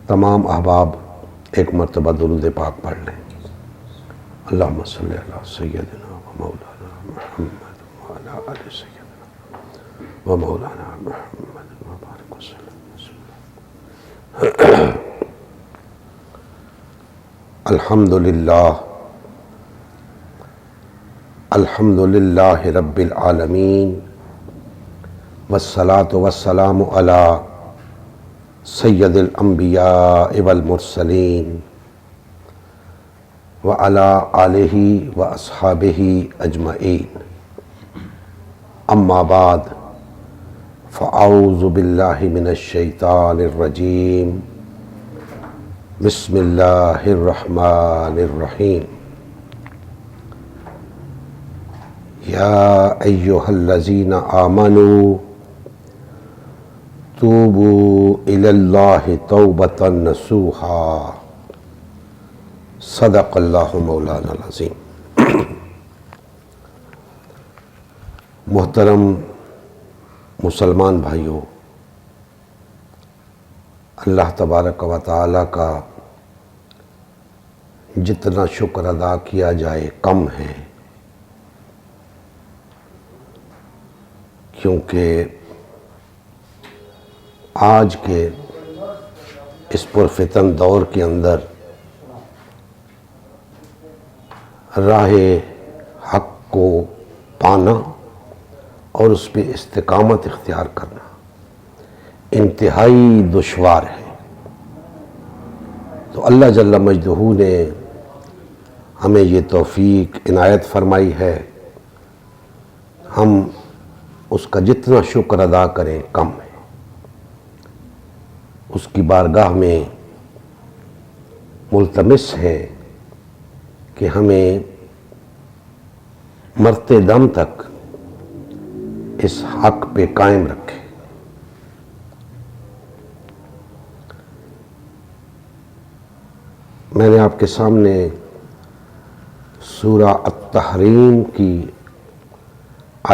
تمام احباب ایک مرتبہ درود پاک پڑھ لیں۔ اللہم صلی علی سیدنا و مولانا محمد وعلی آل سیدنا و مولانا محمد وبارک وسلم۔ الحمد للہ رب العالمین والصلاة والسلام علی سید الانبیاء والمرسلین وعلی آلہ واصحابہ اجمعین، اما بعد فاعوذ باللہ من الشیطان الرجیم، بسم اللہ الرحمن الرحیم۔ یا ایہا الذین آمنوا توبوا الی اللہ توبۃ نصوحا، صدق اللہ مولانا العظیم۔ محترم مسلمان بھائیوں، اللہ تبارک و تعالیٰ کا جتنا شکر ادا کیا جائے کم ہے، کیونکہ آج کے اس پرفتن دور کے اندر راہ حق کو پانا اور اس پہ استقامت اختیار کرنا انتہائی دشوار ہے۔ تو اللہ جل مجدہ نے ہمیں یہ توفیق عنایت فرمائی ہے، ہم اس کا جتنا شکر ادا کریں کم ہے۔ اس کی بارگاہ میں ملتمس ہے کہ ہمیں مرتے دم تک اس حق پہ قائم رکھے۔ میں نے آپ کے سامنے سورہ التحریم کی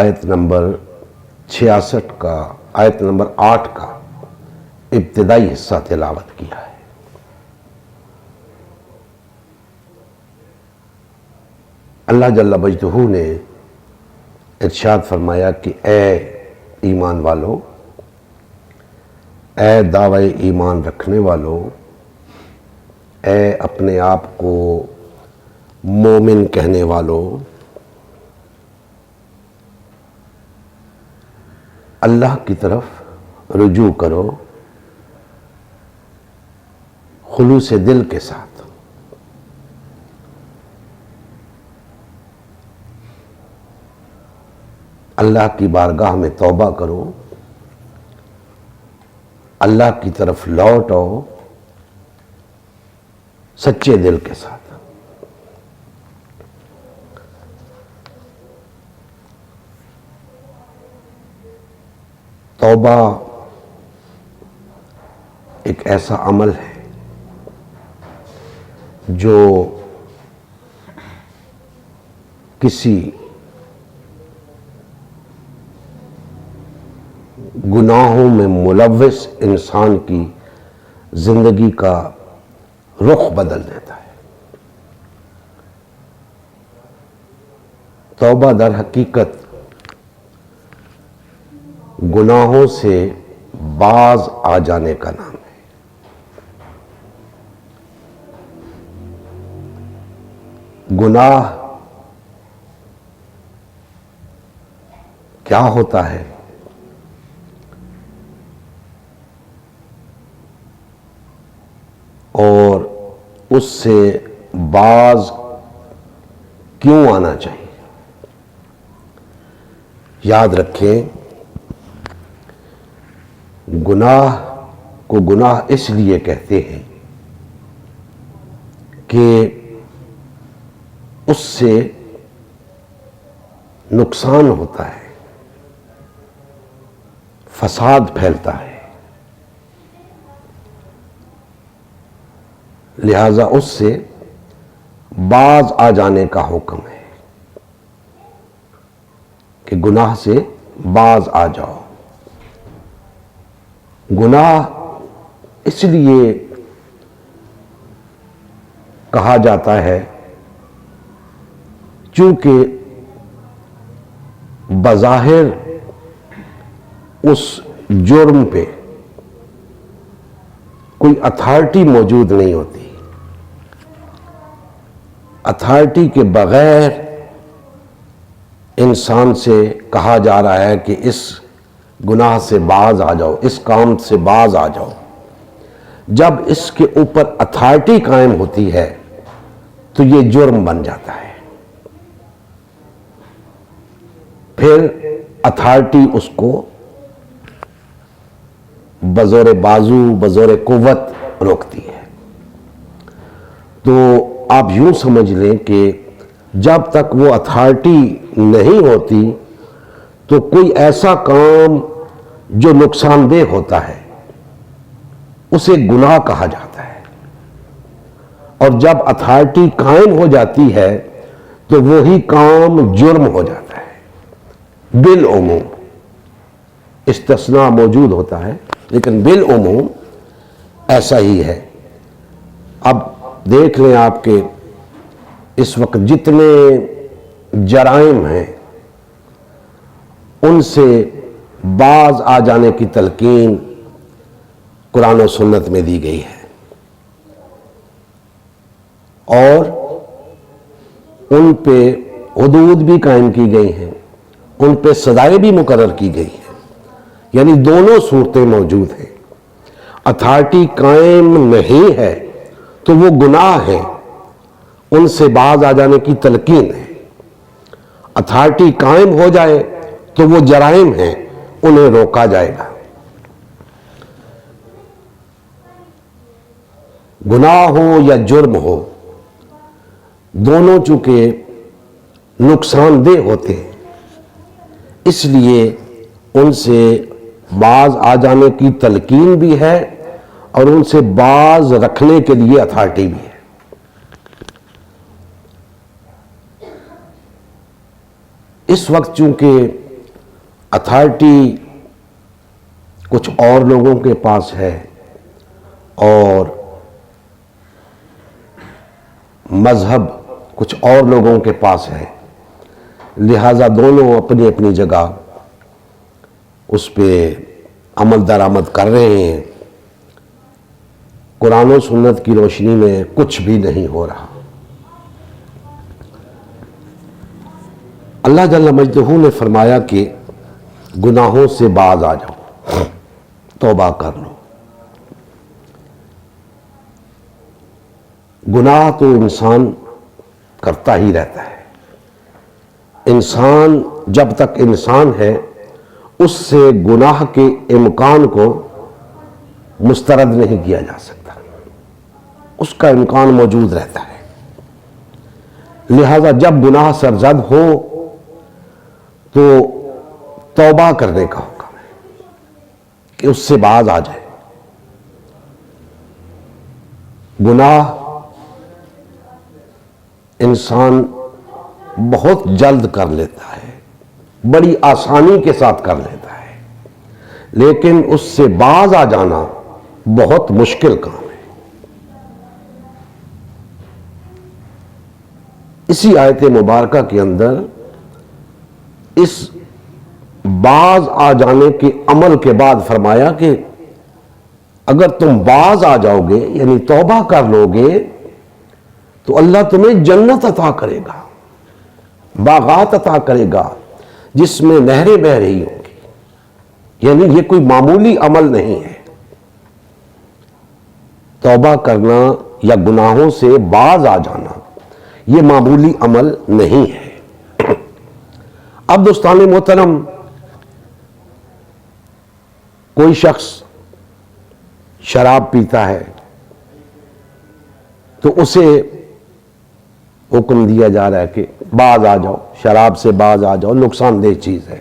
آیت نمبر 66 کا آیت نمبر 8 کا ابتدائی حصہ تلاوت کیا ہے۔ اللہ جل مجدہ نے ارشاد فرمایا کہ اے ایمان والو، اے دعوی ایمان رکھنے والو، اے اپنے آپ کو مومن کہنے والو، اللہ کی طرف رجوع کرو خلوص دل کے ساتھ۔ اللہ کی بارگاہ میں توبہ کرو، اللہ کی طرف لوٹ آؤ سچے دل کے ساتھ۔ توبہ ایک ایسا عمل ہے جو کسی گناہوں میں ملوث انسان کی زندگی کا رخ بدل دیتا ہے۔ توبہ در حقیقت گناہوں سے باز آ جانے کا نام ہے۔ گناہ کیا ہوتا ہے؟ اور اس سے باز کیوں آنا چاہیے؟ یاد رکھیں، گناہ کو گناہ اس لیے کہتے ہیں کہ اس سے نقصان ہوتا ہے، فساد پھیلتا ہے، لہذا اس سے باز آ جانے کا حکم ہے کہ گناہ سے باز آ جاؤ۔ گناہ اس لیے کہا جاتا ہے چونکہ بظاہر اس جرم پہ کوئی اتھارٹی موجود نہیں ہوتی، اتھارٹی کے بغیر انسان سے کہا جا رہا ہے کہ اس گناہ سے باز آ جاؤ، اس کام سے باز آ جاؤ۔ جب اس کے اوپر اتھارٹی قائم ہوتی ہے تو یہ جرم بن جاتا ہے، پھر اتھارٹی اس کو بزور بازو بزور قوت روکتی ہے۔ تو آپ یوں سمجھ لیں کہ جب تک وہ اتھارٹی نہیں ہوتی تو کوئی ایسا کام جو نقصان دہ ہوتا ہے اسے گناہ کہا جاتا ہے، اور جب اتھارٹی قائم ہو جاتی ہے تو وہی کام جرم ہو جاتا ہے۔ بالعموم استثناء موجود ہوتا ہے لیکن بالعموم ایسا ہی ہے۔ اب دیکھ لیں آپ کے اس وقت جتنے جرائم ہیں ان سے باز آ جانے کی تلقین قرآن و سنت میں دی گئی ہے، اور ان پہ حدود بھی قائم کی گئی ہیں، ان پہ سزائیں بھی مقرر کی گئی ہیں، یعنی دونوں صورتیں موجود ہیں۔ اتھارٹی قائم نہیں ہے تو وہ گناہ ہے، ان سے باز آ جانے کی تلقین ہے۔ اتھارٹی قائم ہو جائے تو وہ جرائم ہیں، انہیں روکا جائے گا۔ گناہ ہو یا جرم ہو، دونوں چونکہ نقصان دہ ہوتے ہیں، اس لیے ان سے باز آ جانے کی تلقین بھی ہے اور ان سے باز رکھنے کے لیے اتھارٹی بھی ہے۔ اس وقت چونکہ اتھارٹی کچھ اور لوگوں کے پاس ہے اور مذہب کچھ اور لوگوں کے پاس ہے، لہذا دونوں اپنی اپنی جگہ اس پہ عمل درآمد کر رہے ہیں۔ قرآن و سنت کی روشنی میں کچھ بھی نہیں ہو رہا۔ اللہ جل مجدہ نے فرمایا کہ گناہوں سے باز آ جاؤ، توبہ کر لو۔ گناہ تو انسان کرتا ہی رہتا ہے، انسان جب تک انسان ہے اس سے گناہ کے امکان کو مسترد نہیں کیا جا سکتا، اس کا امکان موجود رہتا ہے۔ لہذا جب گناہ سرزد ہو تو توبہ کرنے کا حکم ہے کہ اس سے باز آ جائے۔ گناہ انسان بہت جلد کر لیتا ہے، بڑی آسانی کے ساتھ کر لیتا ہے، لیکن اس سے باز آ جانا بہت مشکل کام ہے۔ اسی آیت مبارکہ کے اندر اس باز آ جانے کے عمل کے بعد فرمایا کہ اگر تم باز آ جاؤ گے یعنی توبہ کر لو گے تو اللہ تمہیں جنت عطا کرے گا، باغات عطا کرے گا جس میں نہریں بہہ رہی ہوں گی، یعنی یہ کوئی معمولی عمل نہیں ہے۔ توبہ کرنا یا گناہوں سے باز آ جانا یہ معمولی عمل نہیں ہے۔ اب دوستان محترم، کوئی شخص شراب پیتا ہے تو اسے حکم دیا جا رہا ہے کہ باز آ جاؤ، شراب سے باز آ جاؤ، نقصان دہ چیز ہے۔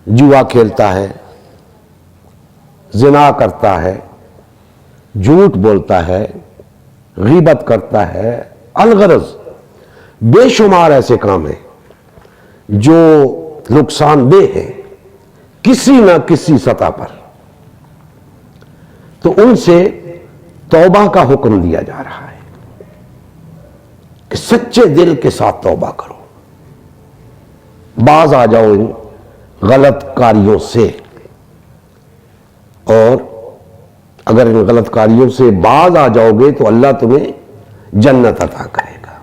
جوا کھیلتا ہے، زنا کرتا ہے، جھوٹ بولتا ہے، غیبت کرتا ہے، الغرض بے شمار ایسے کام ہیں جو نقصان دہ ہیں کسی نہ کسی سطح پر، تو ان سے توبہ کا حکم دیا جا رہا ہے کہ سچے دل کے ساتھ توبہ کرو، باز آ جاؤ ان غلط کاریوں سے، اور اگر ان غلط کاریوں سے باز آ جاؤ گے تو اللہ تمہیں جنت عطا کرے گا۔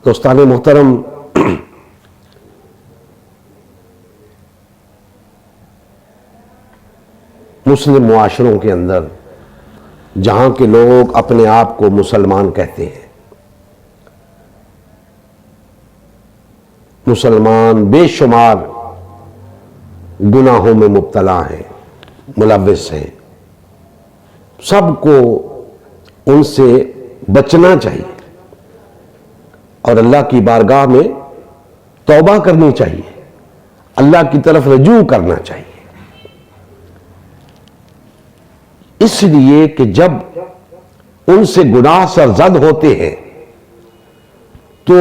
دوستان محترم، مسلم معاشروں کے اندر جہاں کے لوگ اپنے آپ کو مسلمان کہتے ہیں، مسلمان بے شمار گناہوں میں مبتلا ہیں، ملوث ہیں، سب کو ان سے بچنا چاہیے اور اللہ کی بارگاہ میں توبہ کرنی چاہیے، اللہ کی طرف رجوع کرنا چاہیے، اس لیے کہ جب ان سے گناہ سرزد ہوتے ہیں تو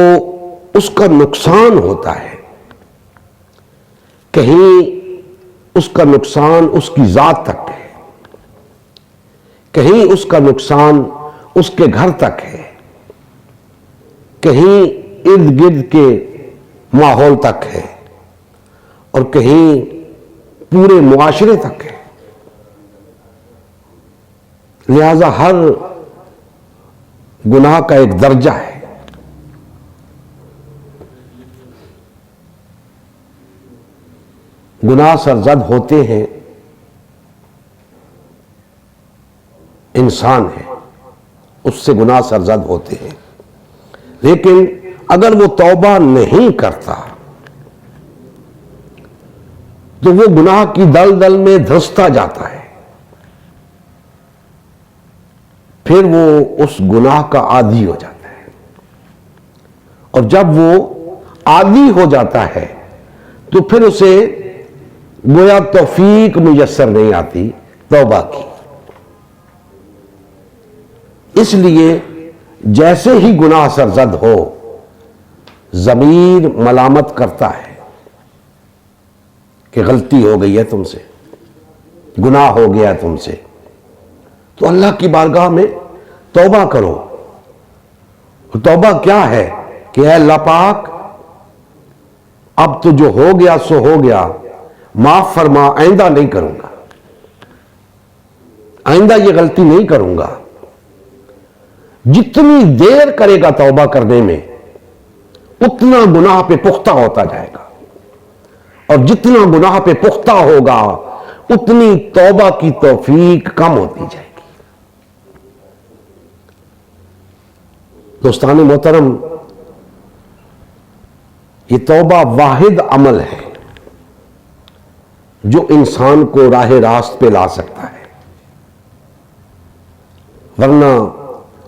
اس کا نقصان ہوتا ہے، کہیں اس کا نقصان اس کی ذات تک ہے، کہیں اس کا نقصان اس کے گھر تک ہے، کہیں ارد گرد کے ماحول تک ہے، اور کہیں پورے معاشرے تک ہے۔ لہذا ہر گناہ کا ایک درجہ ہے۔ گناہ سرزد ہوتے ہیں، انسان ہے، اس سے گناہ سرزد ہوتے ہیں، لیکن اگر وہ توبہ نہیں کرتا تو وہ گناہ کی دلدل میں دھستا جاتا ہے، پھر وہ اس گناہ کا عادی ہو جاتا ہے، اور جب وہ عادی ہو جاتا ہے تو پھر اسے گویا توفیق میسر نہیں آتی توبہ کی۔ اس لیے جیسے ہی گناہ سرزد ہو، ضمیر ملامت کرتا ہے کہ غلطی ہو گئی ہے تم سے، گناہ ہو گیا ہے تم سے، تو اللہ کی بارگاہ میں توبہ کرو۔ توبہ کیا ہے کہ اے اللہ پاک، اب تو جو ہو گیا سو ہو گیا، معاف فرما، آئندہ نہیں کروں گا، آئندہ یہ غلطی نہیں کروں گا۔ جتنی دیر کرے گا توبہ کرنے میں اتنا گناہ پہ پختہ ہوتا جائے گا، اور جتنا گناہ پہ پختہ ہوگا اتنی توبہ کی توفیق کم ہوتی جائے گی۔ دوستان محترم، یہ توبہ واحد عمل ہے جو انسان کو راہ راست پہ لا سکتا ہے، ورنہ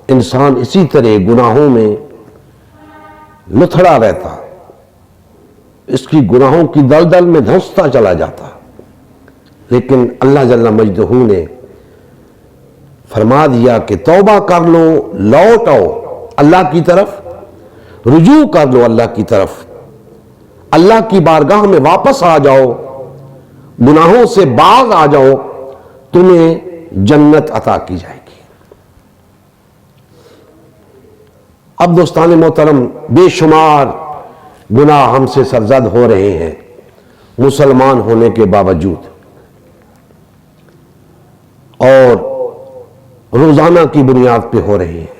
انسان اسی طرح گناہوں میں لتھڑا رہتا، اس کی گناہوں کی دلدل میں دھنستا چلا جاتا۔ لیکن اللہ جل مجدہ نے فرما دیا کہ توبہ کر لو، لوٹ آؤ اللہ کی طرف، رجوع کر لو اللہ کی طرف، اللہ کی بارگاہ میں واپس آ جاؤ، گناہوں سے باز آ جاؤ، تمہیں جنت عطا کی جائے گی۔ اب دوستان محترم، بے شمار گناہ ہم سے سرزد ہو رہے ہیں مسلمان ہونے کے باوجود، اور روزانہ کی بنیاد پہ ہو رہے ہیں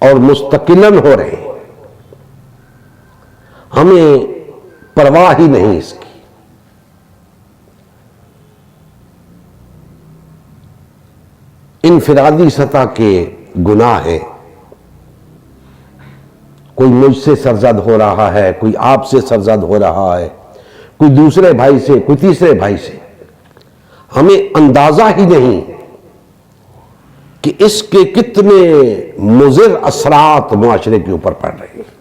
اور مستقلاً ہو رہے ہیں، ہمیں پرواہ ہی نہیں اس کی۔ انفرادی سطح کے گناہ ہیں، کوئی مجھ سے سرزد ہو رہا ہے، کوئی آپ سے سرزد ہو رہا ہے، کوئی دوسرے بھائی سے، کوئی تیسرے بھائی سے، ہمیں اندازہ ہی نہیں کہ اس کے کتنے مضر اثرات معاشرے کے اوپر پڑ رہے ہیں۔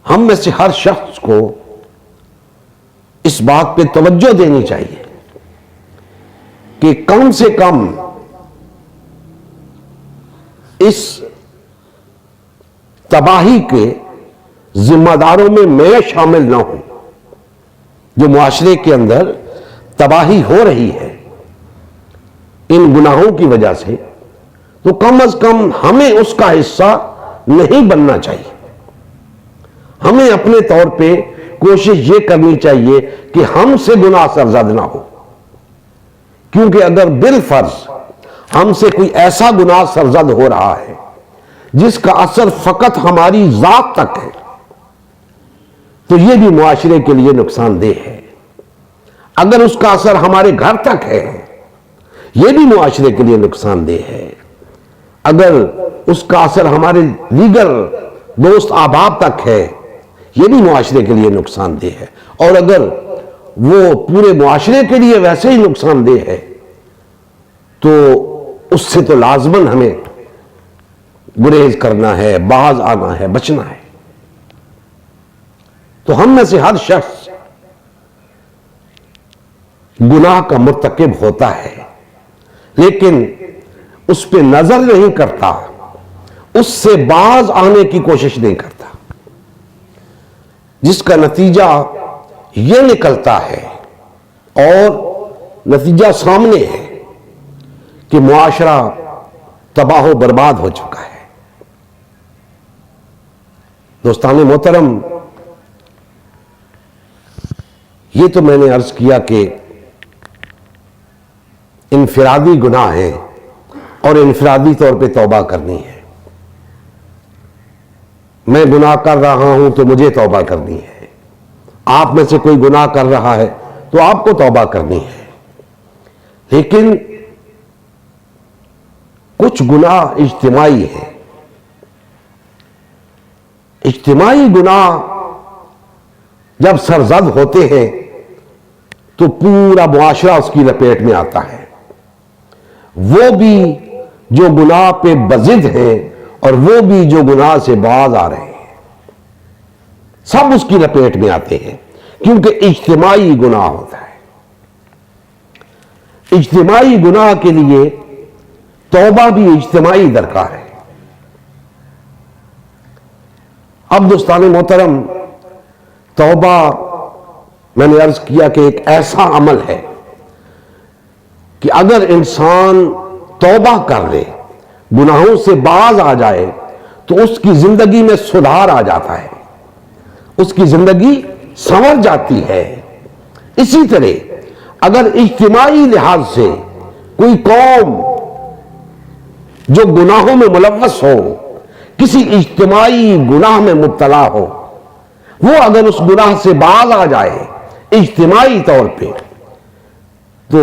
ہم میں سے ہر شخص کو اس بات پہ توجہ دینی چاہیے کہ کم سے کم اس تباہی کے ذمہ داروں میں میں شامل نہ ہوں۔ جو معاشرے کے اندر تباہی ہو رہی ہے ان گناہوں کی وجہ سے، تو کم از کم ہمیں اس کا حصہ نہیں بننا چاہیے۔ ہمیں اپنے طور پہ کوشش یہ کرنی چاہیے کہ ہم سے گناہ سرزد نہ ہو، کیونکہ اگر بالفرض ہم سے کوئی ایسا گناہ سرزد ہو رہا ہے جس کا اثر فقط ہماری ذات تک ہے، تو یہ بھی معاشرے کے لیے نقصان دہ ہے۔ اگر اس کا اثر ہمارے گھر تک ہے، یہ بھی معاشرے کے لیے نقصان دہ ہے۔ اگر اس کا اثر ہمارے دیگر دوست احباب تک ہے، یہ بھی معاشرے کے لیے نقصان دہ ہے۔ اور اگر وہ پورے معاشرے کے لیے ویسے ہی نقصان دہ ہے تو اس سے تو لازماً ہمیں گریز کرنا ہے، باز آنا ہے، بچنا ہے۔ تو ہم میں سے ہر شخص گناہ کا مرتکب ہوتا ہے، لیکن اس پہ نظر نہیں کرتا، اس سے باز آنے کی کوشش نہیں کرتا، جس کا نتیجہ یہ نکلتا ہے اور نتیجہ سامنے ہے کہ معاشرہ تباہ و برباد ہو چکا ہے۔ دوستان محترم، یہ تو میں نے عرض کیا کہ انفرادی گناہ ہیں اور انفرادی طور پہ توبہ کرنی ہے۔ میں گناہ کر رہا ہوں تو مجھے توبہ کرنی ہے، آپ میں سے کوئی گناہ کر رہا ہے تو آپ کو توبہ کرنی ہے۔ لیکن کچھ گناہ اجتماعی ہیں۔ اجتماعی گناہ جب سرزد ہوتے ہیں تو پورا معاشرہ اس کی لپیٹ میں آتا ہے۔ وہ بھی جو گناہ پہ بضد ہیں اور وہ بھی جو گناہ سے باز آ رہے ہیں، سب اس کی لپیٹ میں آتے ہیں، کیونکہ اجتماعی گناہ ہوتا ہے۔ اجتماعی گناہ کے لیے توبہ بھی اجتماعی درکار ہے۔ اب دوستان محترم، توبہ میں نے عرض کیا کہ ایک ایسا عمل ہے کہ اگر انسان توبہ کر لے، گناہوں سے باز آ جائے، تو اس کی زندگی میں سدھار آ جاتا ہے، اس کی زندگی سنور جاتی ہے۔ اسی طرح اگر اجتماعی لحاظ سے کوئی قوم جو گناہوں میں ملوث ہو، کسی اجتماعی گناہ میں مبتلا ہو، وہ اگر اس گناہ سے باز آ جائے اجتماعی طور پہ، تو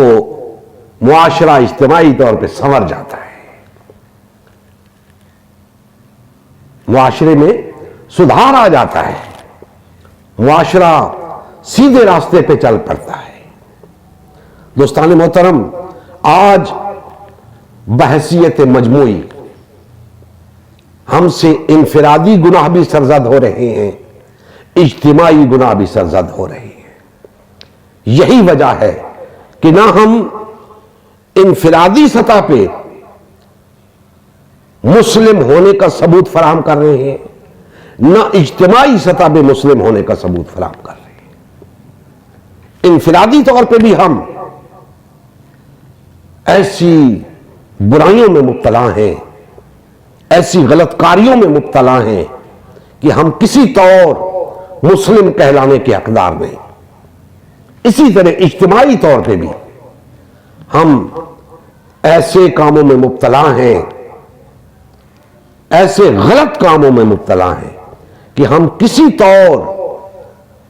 معاشرہ اجتماعی طور پہ سنور جاتا ہے، معاشرے میں سدھار آ جاتا ہے، معاشرہ سیدھے راستے پہ چل پڑتا ہے۔ دوستان محترم، آج بحیثیت مجموعی ہم سے انفرادی گناہ بھی سرزد ہو رہے ہیں، اجتماعی گناہ بھی سرزد ہو رہے ہیں۔ یہی وجہ ہے کہ نہ ہم انفرادی سطح پہ مسلم ہونے کا ثبوت فراہم کر رہے ہیں، نہ اجتماعی سطح پہ مسلم ہونے کا ثبوت فراہم کر رہے ہیں۔ انفرادی طور پہ بھی ہم ایسی برائیوں میں مبتلا ہیں، ایسی غلط کاریوں میں مبتلا ہیں کہ ہم کسی طور مسلم کہلانے کے حقدار نہیں۔ اسی طرح اجتماعی طور پہ بھی ہم ایسے کاموں میں مبتلا ہیں، ایسے غلط کاموں میں مبتلا ہیں کہ ہم کسی طور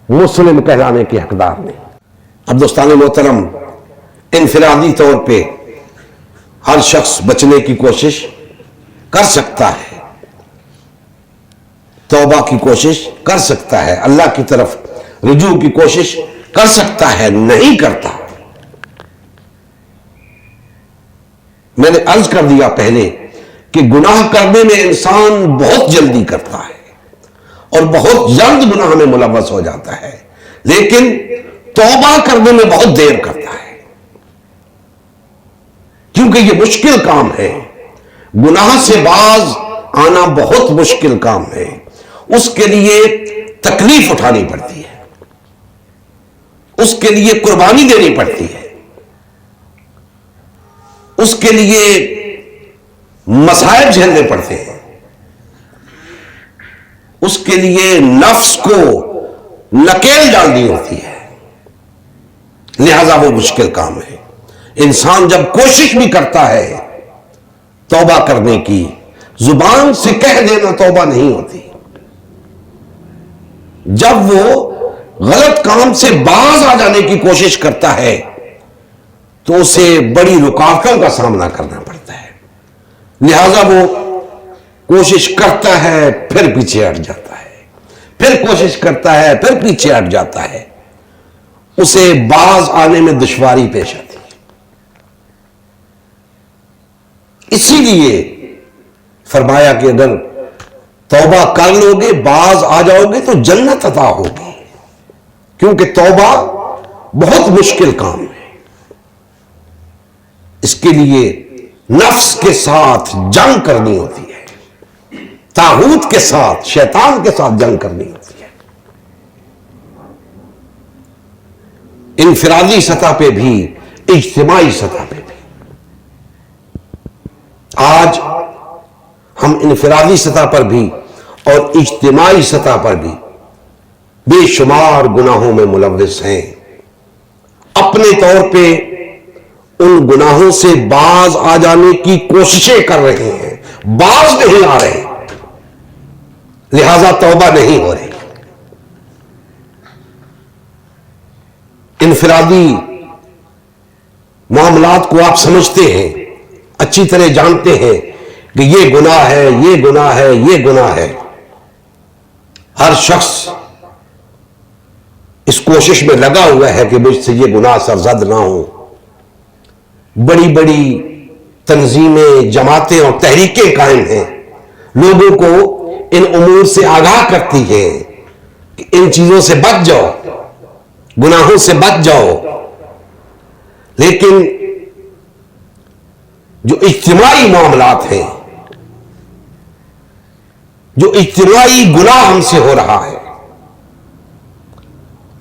مسلم کہلانے کے حقدار نہیں۔ اب دوستان محترم، انفرادی طور پہ ہر شخص بچنے کی کوشش کر سکتا ہے، توبہ کی کوشش کر سکتا ہے، اللہ کی طرف رجوع کی کوشش کر سکتا ہے، نہیں کرتا۔ میں نے عرض کر دیا پہلے کہ گناہ کرنے میں انسان بہت جلدی کرتا ہے اور بہت جلد گناہ میں ملوث ہو جاتا ہے، لیکن توبہ کرنے میں بہت دیر کرتا ہے، کیونکہ یہ مشکل کام ہے۔ گناہ سے باز آنا بہت مشکل کام ہے، اس کے لیے تکلیف اٹھانی پڑتی ہے، اس کے لیے قربانی دینی پڑتی ہے، اس کے لیے مصائب جھیلنے پڑتے ہیں، اس کے لیے نفس کو نکیل ڈالنی ہوتی ہے، لہذا وہ مشکل کام ہے۔ انسان جب کوشش بھی کرتا ہے توبہ کرنے کی، زبان سے کہہ دینا توبہ نہیں ہوتی، جب وہ غلط کام سے باز آ جانے کی کوشش کرتا ہے تو اسے بڑی رکاوٹوں کا سامنا کرنا پڑتا ہے، لہذا وہ کوشش کرتا ہے پھر پیچھے ہٹ جاتا ہے، پھر کوشش کرتا ہے پھر پیچھے ہٹ جاتا ہے، اسے باز آنے میں دشواری پیش آتی ہے۔ اسی لیے فرمایا کہ اگر توبہ کر لو گے، باز آ جاؤ گے تو جنت عطا ہوگی، کیونکہ توبہ بہت مشکل کام ہے، اس کے لیے نفس کے ساتھ جنگ کرنی ہوتی ہے، طاغوت کے ساتھ، شیطان کے ساتھ جنگ کرنی ہوتی ہے، انفرادی سطح پہ بھی، اجتماعی سطح پہ بھی۔ آج ہم انفرادی سطح پر بھی اور اجتماعی سطح پر بھی بے شمار گناہوں میں ملوث ہیں، اپنے طور پہ ان گناہوں سے باز آ جانے کی کوششیں کر رہے ہیں، باز نہیں آ رہے، لہذا توبہ نہیں ہو رہی۔ انفرادی معاملات کو آپ سمجھتے ہیں، اچھی طرح جانتے ہیں کہ یہ گناہ ہے، یہ گناہ ہے، یہ گناہ ہے، ہر شخص اس کوشش میں لگا ہوا ہے کہ مجھ سے یہ گناہ سرزد نہ ہو۔ بڑی بڑی تنظیمیں، جماعتیں اور تحریکیں قائم ہیں، لوگوں کو ان امور سے آگاہ کرتی ہیں کہ ان چیزوں سے بچ جاؤ، گناہوں سے بچ جاؤ، لیکن جو اجتماعی معاملات ہیں، جو اجتماعی گناہ ہم سے ہو رہا ہے،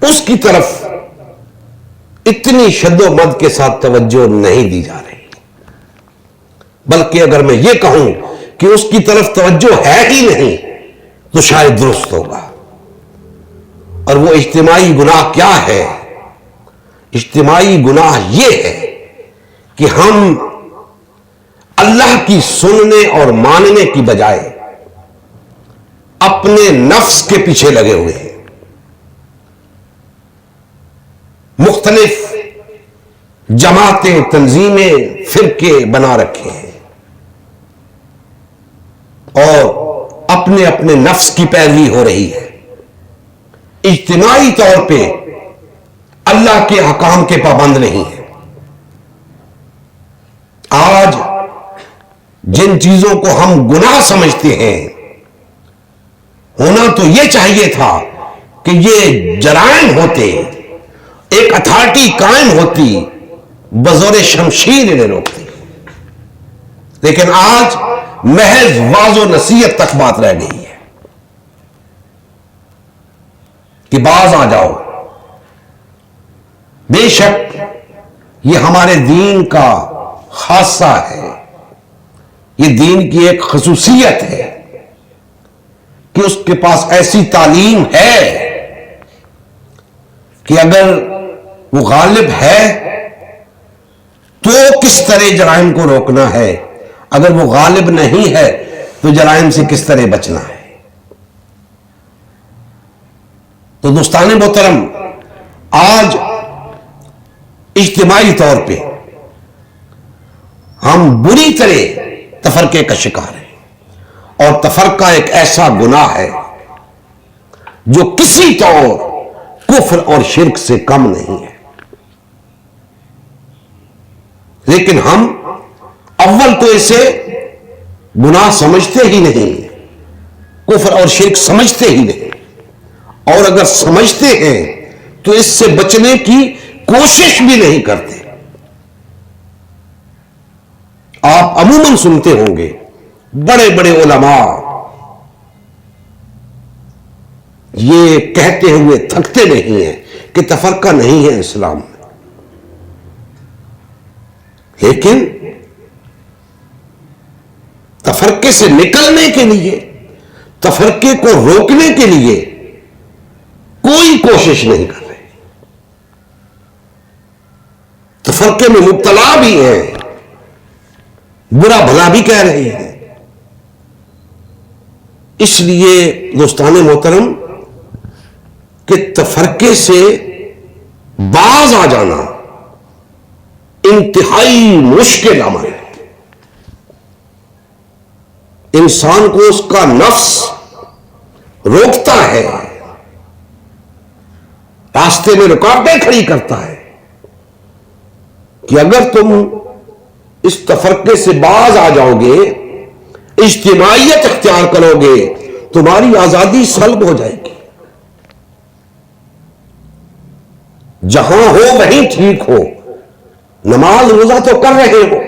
اس کی طرف اتنی شد و مد کے ساتھ توجہ نہیں دی جا رہی، بلکہ اگر میں یہ کہوں کہ اس کی طرف توجہ ہے ہی نہیں تو شاید درست ہوگا۔ اور وہ اجتماعی گناہ کیا ہے؟ اجتماعی گناہ یہ ہے کہ ہم اللہ کی سننے اور ماننے کی بجائے اپنے نفس کے پیچھے لگے ہوئے ہیں، مختلف جماعتیں، تنظیمیں، فرقے بنا رکھے ہیں اور اپنے اپنے نفس کی پیروی ہو رہی ہے، اجتماعی طور پہ اللہ کے احکام کے پابند نہیں ہے۔ آج جن چیزوں کو ہم گناہ سمجھتے ہیں، ہونا تو یہ چاہیے تھا کہ یہ جرائم ہوتے، ایک اتھارٹی قائم ہوتی، بزور شمشیر انہیں روکتی، لیکن آج محض واض و نصیحت تک بات رہ گئی ہے کہ باز آ جاؤ۔ بے شک یہ ہمارے دین کا خاصہ ہے، یہ دین کی ایک خصوصیت ہے کہ اس کے پاس ایسی تعلیم ہے کہ اگر وہ غالب ہے تو کس طرح جرائم کو روکنا ہے، اگر وہ غالب نہیں ہے تو جرائم سے کس طرح بچنا ہے۔ تو دوستان محترم، آج اجتماعی طور پہ ہم بری طرح تفرقے کا شکار ہیں، اور تفرقہ ایک ایسا گناہ ہے جو کسی طور کفر اور شرک سے کم نہیں ہے، لیکن ہم اول تو اسے گناہ سمجھتے ہی نہیں، کفر اور شرک سمجھتے ہی نہیں، اور اگر سمجھتے ہیں تو اس سے بچنے کی کوشش بھی نہیں کرتے۔ آپ عموماً سنتے ہوں گے بڑے بڑے علماء یہ کہتے ہوئے تھکتے نہیں ہیں کہ تفرقہ نہیں ہے اسلام میں، لیکن تفرقے سے نکلنے کے لیے، تفرقے کو روکنے کے لیے کوئی کوشش نہیں کر رہے، تفرقے میں مبتلا بھی ہیں، برا بھلا بھی کہہ رہے ہیں۔ اس لیے دوستان محترم کہ تفرقے سے باز آ جانا انتہائی مشکل عمل ہے۔ انسان کو اس کا نفس روکتا ہے، راستے میں رکاوٹیں کھڑی کرتا ہے کہ اگر تم اس تفرقے سے باز آ جاؤ گے، اجتماعیت اختیار کرو گے، تمہاری آزادی سلب ہو جائے گی، جہاں ہو وہیں ٹھیک ہو، نماز روزہ تو کر رہے ہو،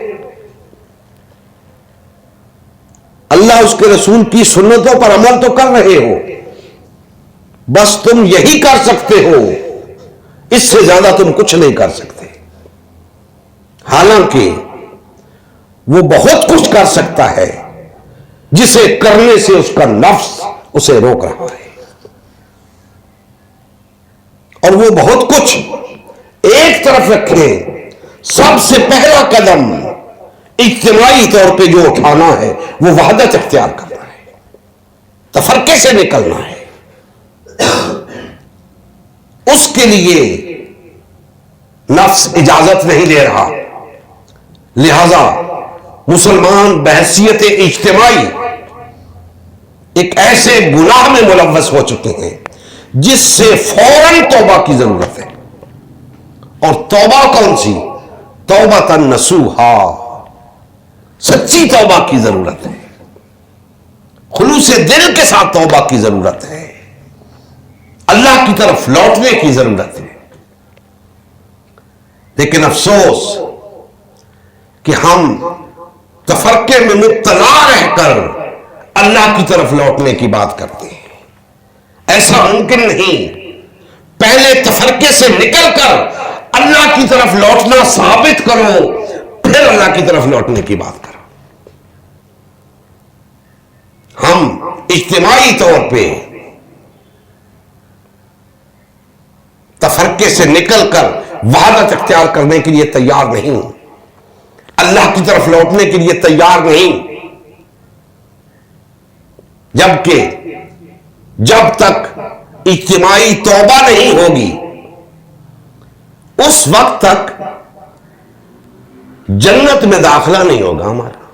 اللہ اس کے رسول کی سنتوں پر عمل تو کر رہے ہو، بس تم یہی کر سکتے ہو، اس سے زیادہ تم کچھ نہیں کر سکتے۔ حالانکہ وہ بہت کچھ کر سکتا ہے جسے کرنے سے اس کا نفس اسے روک رہا ہے، اور وہ بہت کچھ ایک طرف رکھیں، سب سے پہلا قدم اجتماعی طور پہ جو اٹھانا ہے وہ وحدت اختیار کرنا ہے، تفرقے سے نکلنا ہے۔ اس کے لیے نفس اجازت نہیں دے رہا، لہذا مسلمان بحیثیت اجتماعی ایک ایسے گناہ میں ملوث ہو چکے ہیں جس سے فوراً توبہ کی ضرورت ہے۔ اور توبہ کون سی؟ توبۃ نصوحا، سچی توبہ کی ضرورت ہے، خلوص دل کے ساتھ توبہ کی ضرورت ہے، اللہ کی طرف لوٹنے کی ضرورت ہے۔ لیکن افسوس کہ ہم تفرقے میں مبتلا رہ کر اللہ کی طرف لوٹنے کی بات کرتے ہیں۔ ایسا ممکن نہیں، پہلے تفرقے سے نکل کر اللہ کی طرف لوٹنا ثابت کرو، پھر اللہ کی طرف لوٹنے کی بات کرو۔ ہم اجتماعی طور پہ تفرقے سے نکل کر وحدت اختیار کرنے کے لیے تیار نہیں، اللہ کی طرف لوٹنے کے لیے تیار نہیں، جبکہ جب تک اجتماعی توبہ نہیں ہوگی اس وقت تک جنت میں داخلہ نہیں ہوگا ہمارا،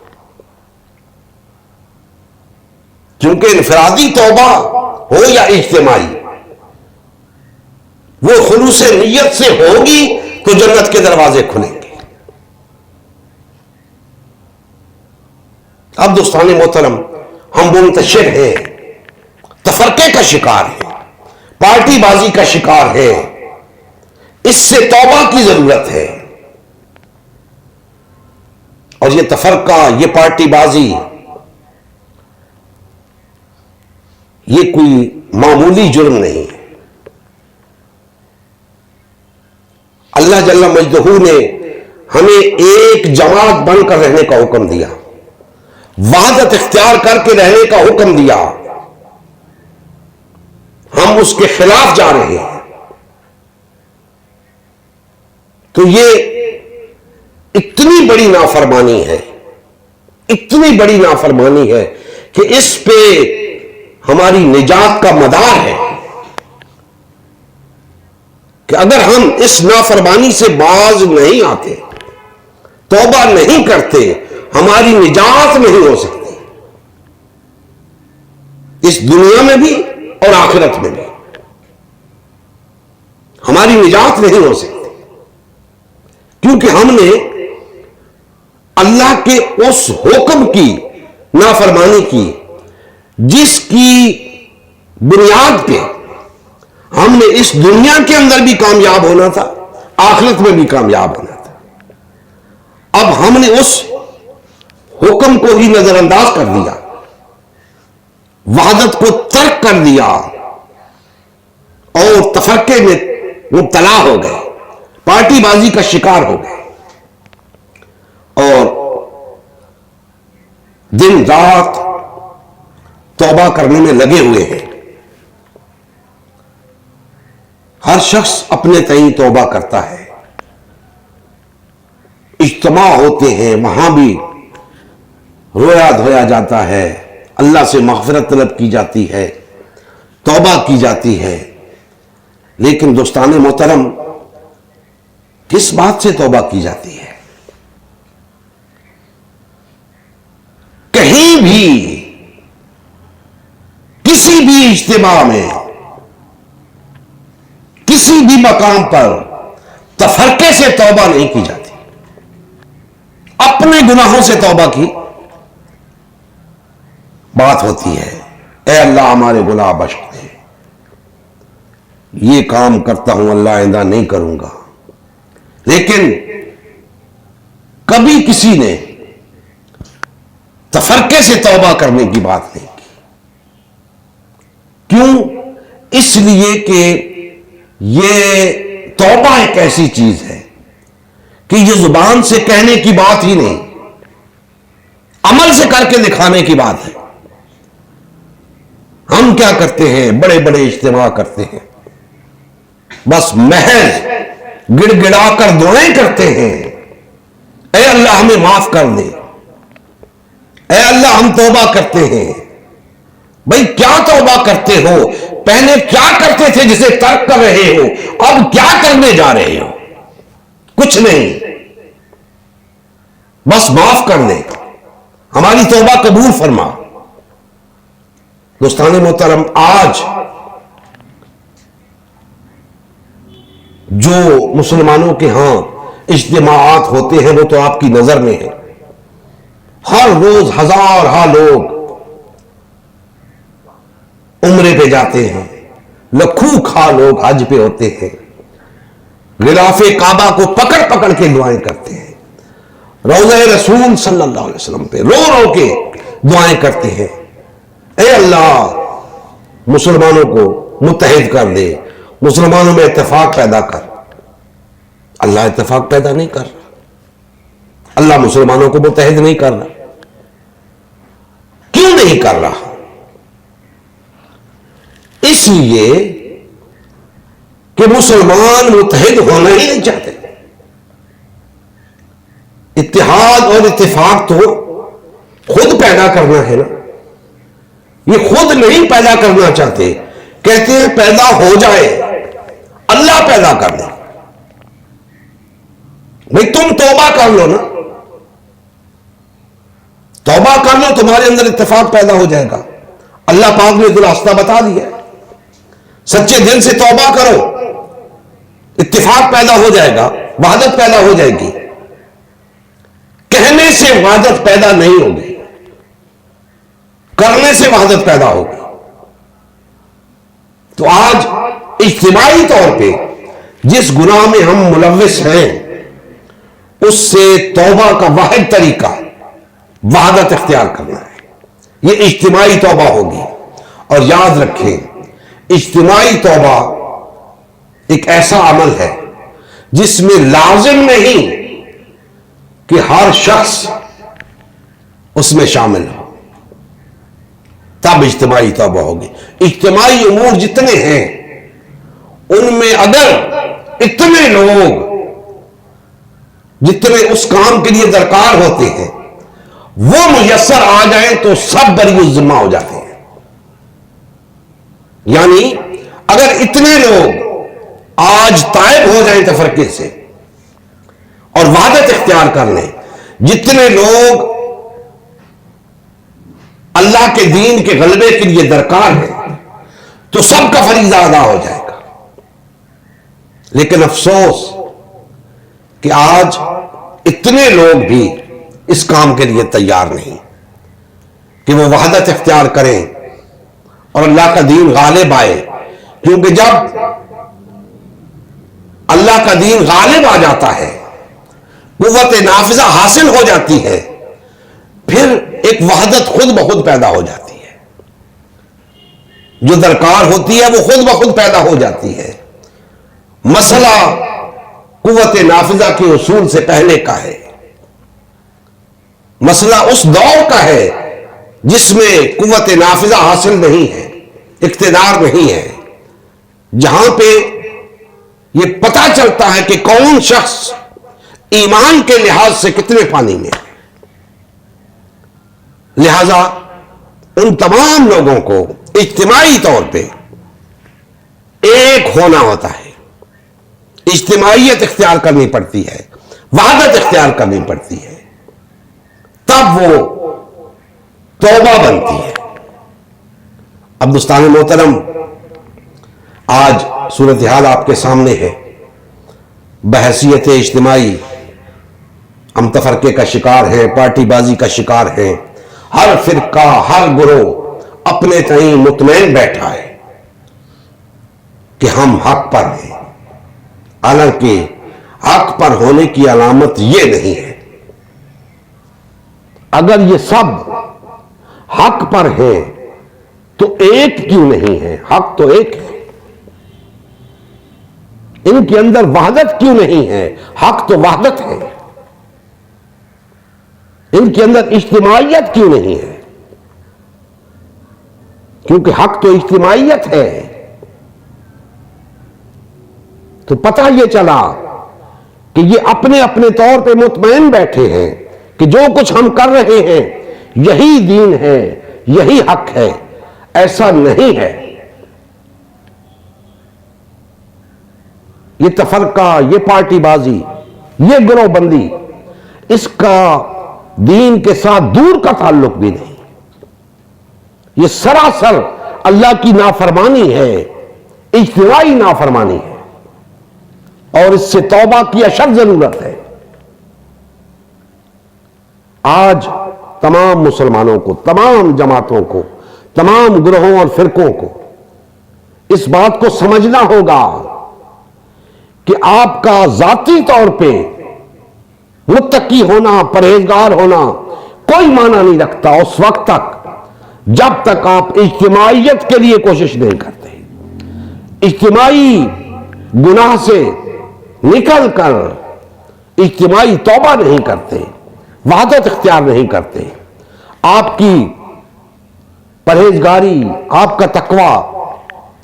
کیونکہ انفرادی توبہ ہو یا اجتماعی، وہ خلوص نیت سے ہوگی تو جنت کے دروازے کھلیں گے۔ اب دوستان محترم، ہم منتشر ہیں، تفرقے کا شکار ہے، پارٹی بازی کا شکار ہے، اس سے توبہ کی ضرورت ہے۔ اور یہ تفرقہ، یہ پارٹی بازی، یہ کوئی معمولی جرم نہیں ہے۔ اللہ جل مجدہ نے ہمیں ایک جماعت بن کر رہنے کا حکم دیا، وحدت اختیار کر کے رہنے کا حکم دیا، ہم اس کے خلاف جا رہے ہیں۔ تو یہ اتنی بڑی نافرمانی ہے، اتنی بڑی نافرمانی ہے کہ اس پہ ہماری نجات کا مدار ہے کہ اگر ہم اس نافرمانی سے باز نہیں آتے، توبہ نہیں کرتے، ہماری نجات نہیں ہو سکتی، اس دنیا میں بھی اور آخرت میں بھی ہماری نجات نہیں ہو سکتی، کیونکہ ہم نے اللہ کے اس حکم کی نافرمانی کی جس کی بنیاد پہ ہم نے اس دنیا کے اندر بھی کامیاب ہونا تھا، آخرت میں بھی کامیاب ہونا تھا۔ اب ہم نے اس حکم کو ہی نظر انداز کر دیا، وحدت کو ترک کر دیا، تفرقے میں مبتلا ہو گئے، پارٹی بازی کا شکار ہو گئے، اور دن رات توبہ کرنے میں لگے ہوئے ہیں۔ ہر شخص اپنے تئیں توبہ کرتا ہے، اجتماع ہوتے ہیں، وہاں بھی رویا دھویا جاتا ہے، اللہ سے مغفرت طلب کی جاتی ہے، توبہ کی جاتی ہے، لیکن دوستان محترم کس بات سے توبہ کی جاتی ہے؟ کہیں بھی کسی بھی اجتماع میں کسی بھی مقام پر تفرقے سے توبہ نہیں کی جاتی، اپنے گناہوں سے توبہ کی بات ہوتی ہے۔ اے اللہ ہمارے گناہ بخش دے، یہ کام کرتا ہوں اللہ آئندہ نہیں کروں گا، لیکن کبھی کسی نے تفرقے سے توبہ کرنے کی بات نہیں کی۔ کیوں؟ اس لیے کہ یہ توبہ ایک ایسی چیز ہے کہ یہ زبان سے کہنے کی بات ہی نہیں، عمل سے کر کے دکھانے کی بات ہے۔ ہم کیا کرتے ہیں؟ بڑے بڑے اجتماع کرتے ہیں، بس محض گڑ گڑا کر دعائیں کرتے ہیں، اے اللہ ہمیں معاف کر دے، اے اللہ ہم توبہ کرتے ہیں۔ بھئی کیا توبہ کرتے ہو؟ پہلے کیا کرتے تھے جسے ترک کر رہے ہو؟ اب کیا کرنے جا رہے ہو؟ کچھ نہیں، بس معاف کر دے، ہماری توبہ قبول فرما۔ دوستان محترم، آج جو مسلمانوں کے ہاں اجتماعات ہوتے ہیں وہ تو آپ کی نظر میں ہے، ہر روز ہزارہ لوگ عمرے پہ جاتے ہیں، لکھوں کھا لوگ حج پہ ہوتے ہیں، غلاف کعبہ کو پکڑ پکڑ کے دعائیں کرتے ہیں، روضہ رسول صلی اللہ علیہ وسلم پہ رو رو کے دعائیں کرتے ہیں، اے اللہ مسلمانوں کو متحد کر دے، مسلمانوں میں اتفاق پیدا کر۔ اللہ اتفاق پیدا نہیں کر رہا، اللہ مسلمانوں کو متحد نہیں کر رہا۔ کیوں نہیں کر رہا؟ اس لیے کہ مسلمان متحد ہونا ہی نہیں چاہتے۔ اتحاد اور اتفاق تو خود پیدا کرنا ہے نا، یہ خود نہیں پیدا کرنا چاہتے، کہتے ہیں پیدا ہو جائے، اللہ پیدا کر دے۔ بھئی تم توبہ کر لو نا، توبہ کر لو، تمہارے اندر اتفاق پیدا ہو جائے گا۔ اللہ پاک نے راستہ بتا دیا، سچے دل سے توبہ کرو، اتفاق پیدا ہو جائے گا، وحدت پیدا ہو جائے گی۔ کہنے سے وحدت پیدا نہیں ہوگی، کرنے سے وحدت پیدا ہوگی۔ تو آج اجتماعی طور پہ جس گناہ میں ہم ملوث ہیں، اس سے توبہ کا واحد طریقہ وحدت اختیار کرنا ہے، یہ اجتماعی توبہ ہوگی۔ اور یاد رکھیں، اجتماعی توبہ ایک ایسا عمل ہے جس میں لازم نہیں کہ ہر شخص اس میں شامل ہو، تب اجتماعی توبہ ہوگی۔ اجتماعی امور جتنے ہیں ان میں اگر اتنے لوگ جتنے اس کام کے لیے درکار ہوتے ہیں وہ میسر آ جائیں تو سب بری الذمہ ہو جاتے ہیں۔ یعنی اگر اتنے لوگ آج تائب ہو جائیں تفرقے سے اور وحدت اختیار کر لیں، جتنے لوگ اللہ کے دین کے غلبے کے لیے درکار ہیں، تو سب کا فریضہ ادا ہو جائے گا۔ لیکن افسوس کہ آج اتنے لوگ بھی اس کام کے لیے تیار نہیں کہ وہ وحدت اختیار کریں اور اللہ کا دین غالب آئے، کیونکہ جب اللہ کا دین غالب آ جاتا ہے، قوت نافذہ حاصل ہو جاتی ہے، پھر ایک وحدت خود بخود پیدا ہو جاتی ہے، جو درکار ہوتی ہے وہ خود بخود پیدا ہو جاتی ہے۔ مسئلہ قوت نافذہ کے اصول سے پہلے کا ہے، مسئلہ اس دور کا ہے جس میں قوت نافذہ حاصل نہیں ہے، اقتدار نہیں ہے، جہاں پہ یہ پتہ چلتا ہے کہ کون شخص ایمان کے لحاظ سے کتنے پانی میں ہے۔ لہذا ان تمام لوگوں کو اجتماعی طور پہ ایک ہونا ہوتا ہے، اجتماعیت اختیار کرنی پڑتی ہے، وحدت اختیار کرنی پڑتی ہے، تب وہ توبہ بنتی ہے۔ اب دوستان محترم، آج صورتحال آپ کے سامنے ہے، بحیثیت اجتماعی ہم تفرقے کا شکار ہیں، پارٹی بازی کا شکار ہیں، ہر فرقہ ہر گروہ اپنے تئیں مطمئن بیٹھا ہے کہ ہم حق پر ہیں، حالانکہ حق پر ہونے کی علامت یہ نہیں ہے۔ اگر یہ سب حق پر ہیں تو ایک کیوں نہیں ہے؟ حق تو ایک ہے۔ ان کے اندر وحدت کیوں نہیں ہے؟ حق تو وحدت ہے۔ ان کے اندر اجتماعیت کیوں نہیں ہے؟ کیونکہ حق تو اجتماعیت ہے۔ تو پتہ یہ چلا کہ یہ اپنے اپنے طور پہ مطمئن بیٹھے ہیں کہ جو کچھ ہم کر رہے ہیں یہی دین ہے، یہی حق ہے۔ ایسا نہیں ہے۔ یہ تفرقہ، یہ پارٹی بازی، یہ گروہ بندی، اس کا دین کے ساتھ دور کا تعلق بھی نہیں۔ یہ سراسر اللہ کی نافرمانی ہے، اجتماعی نافرمانی ہے، اور اس سے توبہ کی اشد ضرورت ہے۔ آج تمام مسلمانوں کو، تمام جماعتوں کو، تمام گروہوں اور فرقوں کو اس بات کو سمجھنا ہوگا کہ آپ کا ذاتی طور پہ متقی ہونا، پرہیزگار ہونا کوئی معنی نہیں رکھتا اس وقت تک جب تک آپ اجتماعیت کے لیے کوشش نہیں کرتے، اجتماعی گناہ سے نکل کر اجتماعی توبہ نہیں کرتے، وحدت اختیار نہیں کرتے۔ آپ کی پرہیزگاری، آپ کا تقوی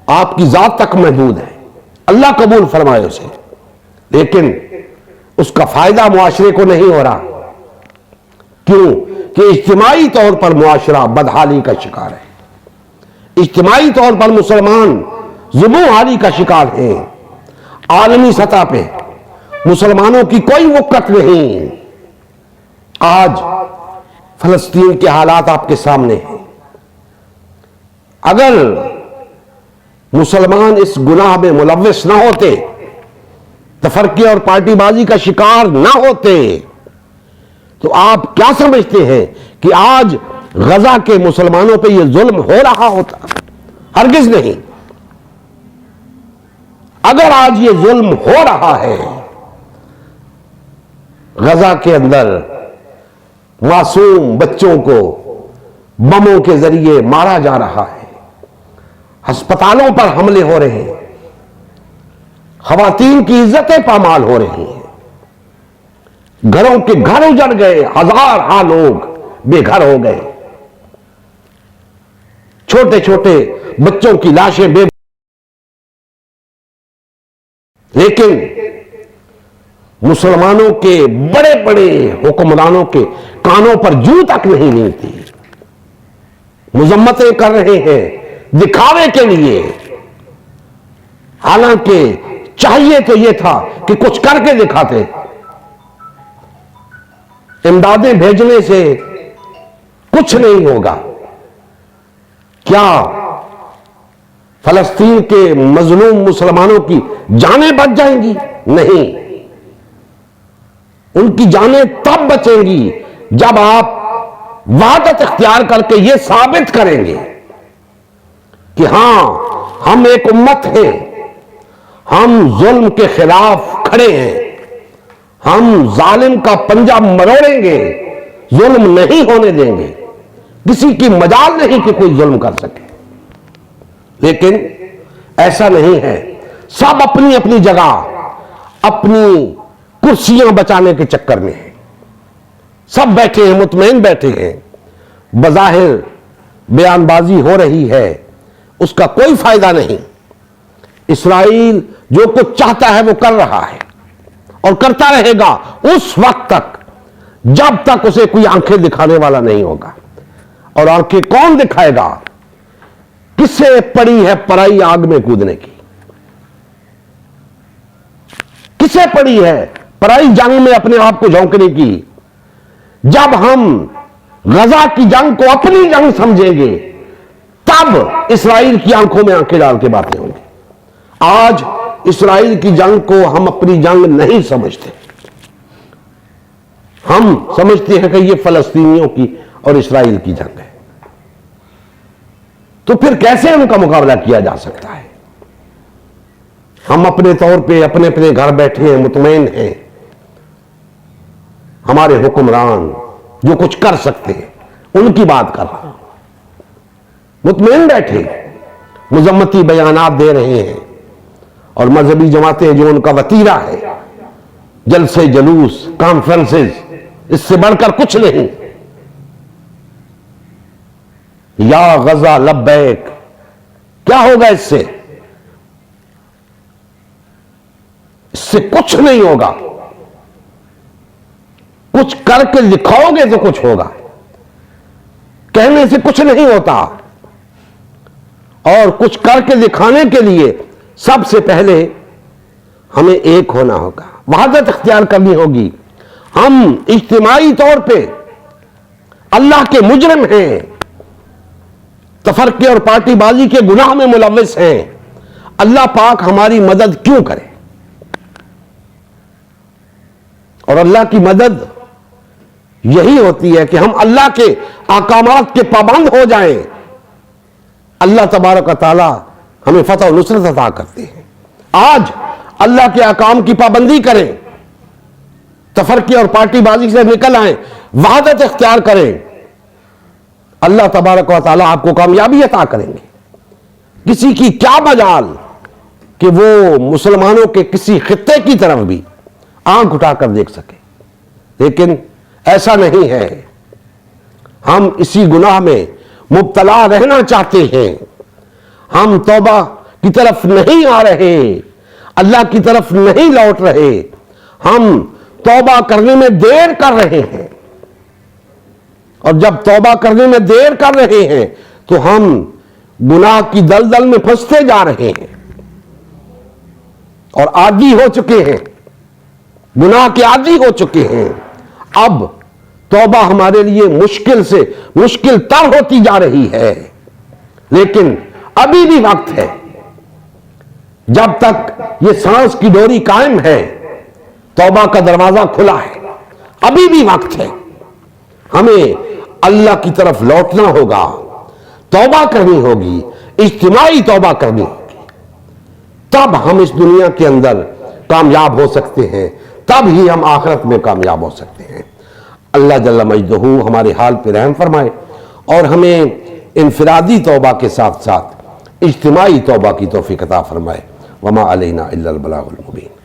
آپ کی ذات تک محدود ہے، اللہ قبول فرمائے اسے، لیکن اس کا فائدہ معاشرے کو نہیں ہو رہا۔ کیوں؟ کہ اجتماعی طور پر معاشرہ بدحالی کا شکار ہے، اجتماعی طور پر مسلمان ذمہ حالی کا شکار ہیں۔ عالمی سطح پہ مسلمانوں کی کوئی وقت نہیں۔ آج فلسطین کے حالات آپ کے سامنے ہیں۔ اگر مسلمان اس گناہ میں ملوث نہ ہوتے، تفرقے اور پارٹی بازی کا شکار نہ ہوتے، تو آپ کیا سمجھتے ہیں کہ آج غزہ کے مسلمانوں پہ یہ ظلم ہو رہا ہوتا؟ ہرگز نہیں۔ اگر آج یہ ظلم ہو رہا ہے، غزہ کے اندر معصوم بچوں کو بموں کے ذریعے مارا جا رہا ہے، ہسپتالوں پر حملے ہو رہے ہیں، خواتین کی عزتیں پامال ہو رہی ہیں، گھروں کے گھر اجڑ گئے، ہزار لوگ بے گھر ہو گئے، چھوٹے چھوٹے بچوں کی لاشیں لیکن مسلمانوں کے بڑے بڑے حکمرانوں کے کانوں پر جوں تک نہیں ملتی، مذمتیں کر رہے ہیں دکھاوے کے لیے، حالانکہ چاہیے تو یہ تھا کہ کچھ کر کے دکھاتے۔ امدادیں بھیجنے سے کچھ نہیں ہوگا۔ کیا فلسطین کے مظلوم مسلمانوں کی جانیں بچ جائیں گی؟ نہیں، ان کی جانیں تب بچیں گی جب آپ وحدت اختیار کر کے یہ ثابت کریں گے کہ ہاں ہم ایک امت ہیں، ہم ظلم کے خلاف کھڑے ہیں، ہم ظالم کا پنجہ مروڑیں گے، ظلم نہیں ہونے دیں گے، کسی کی مجال نہیں کہ کوئی ظلم کر سکے۔ لیکن ایسا نہیں ہے۔ سب اپنی اپنی جگہ اپنی کرسیاں بچانے کے چکر میں ہیں، سب بیٹھے ہیں، مطمئن بیٹھے ہیں، بظاہر بیان بازی ہو رہی ہے، اس کا کوئی فائدہ نہیں۔ اسرائیل جو کچھ چاہتا ہے وہ کر رہا ہے اور کرتا رہے گا اس وقت تک جب تک اسے کوئی آنکھیں دکھانے والا نہیں ہوگا۔ اور آنکھیں کون دکھائے گا؟ کسے پڑی ہے پرائی آگ میں کودنے کی؟ کسے پڑی ہے پرائی جنگ میں اپنے آپ کو جھونکنے کی؟ جب ہم غزہ کی جنگ کو اپنی جنگ سمجھیں گے تب اسرائیل کی آنکھوں میں آنکھیں ڈال کے باتیں ہوں گی۔ آج اسرائیل کی جنگ کو ہم اپنی جنگ نہیں سمجھتے، ہم سمجھتے ہیں کہ یہ فلسطینیوں کی اور اسرائیل کی جنگ ہے۔ تو پھر کیسے ان کا مقابلہ کیا جا سکتا ہے؟ ہم اپنے طور پہ اپنے اپنے گھر بیٹھے ہیں، مطمئن ہیں، ہمارے حکمران جو کچھ کر سکتے ہیں ان کی بات کر رہا ہوں، مطمئن بیٹھے مذمتی بیانات دے رہے ہیں، اور مذہبی جماعتیں جو ان کا وتیرہ ہے، جلسے جلوس کانفرنسز، اس سے بڑھ کر کچھ نہیں۔ یا غزہ لبیک، کیا ہوگا اس سے؟ اس سے کچھ نہیں ہوگا۔ کچھ کر کے دکھاؤ گے تو کچھ ہوگا، کہنے سے کچھ نہیں ہوتا۔ اور کچھ کر کے دکھانے کے لیے سب سے پہلے ہمیں ایک ہونا ہوگا، وحدت اختیار کرنی ہوگی۔ ہم اجتماعی طور پہ اللہ کے مجرم ہیں، تفرقے اور پارٹی بازی کے گناہ میں ملوث ہیں، اللہ پاک ہماری مدد کیوں کرے؟ اور اللہ کی مدد یہی ہوتی ہے کہ ہم اللہ کے احکامات کے پابند ہو جائیں، اللہ تبارک و تعالی ہمیں فتح و نصرت عطا کرتے ہیں۔ آج اللہ کے احکام کی پابندی کریں، تفرقے اور پارٹی بازی سے نکل آئیں، وحدت اختیار کریں، اللہ تبارک و تعالی آپ کو کامیابی عطا کریں گے۔ کسی کی کیا مجال کہ وہ مسلمانوں کے کسی خطے کی طرف بھی آنکھ اٹھا کر دیکھ سکے، لیکن ایسا نہیں ہے۔ ہم اسی گناہ میں مبتلا رہنا چاہتے ہیں، ہم توبہ کی طرف نہیں آ رہے، اللہ کی طرف نہیں لوٹ رہے، ہم توبہ کرنے میں دیر کر رہے ہیں، اور جب توبہ کرنے میں دیر کر رہے ہیں تو ہم گناہ کی دلدل میں پھنستے جا رہے ہیں اور عادی ہو چکے ہیں، گناہ کے عادی ہو چکے ہیں۔ اب توبہ ہمارے لیے مشکل سے مشکل تر ہوتی جا رہی ہے، لیکن ابھی بھی وقت ہے۔ جب تک یہ سانس کی ڈوری قائم ہے توبہ کا دروازہ کھلا ہے، ابھی بھی وقت ہے۔ ہمیں اللہ کی طرف لوٹنا ہوگا، توبہ کرنی ہوگی، اجتماعی توبہ کرنی ہوگی، تب ہم اس دنیا کے اندر کامیاب ہو سکتے ہیں، تب ہی ہم آخرت میں کامیاب ہو سکتے ہیں۔ اللہ جل مجدہ ہمارے حال پہ رحم فرمائے اور ہمیں انفرادی توبہ کے ساتھ ساتھ اجتماعی توبہ کی توفیق عطا فرمائے۔ وما علینا الا البلاغ المبین۔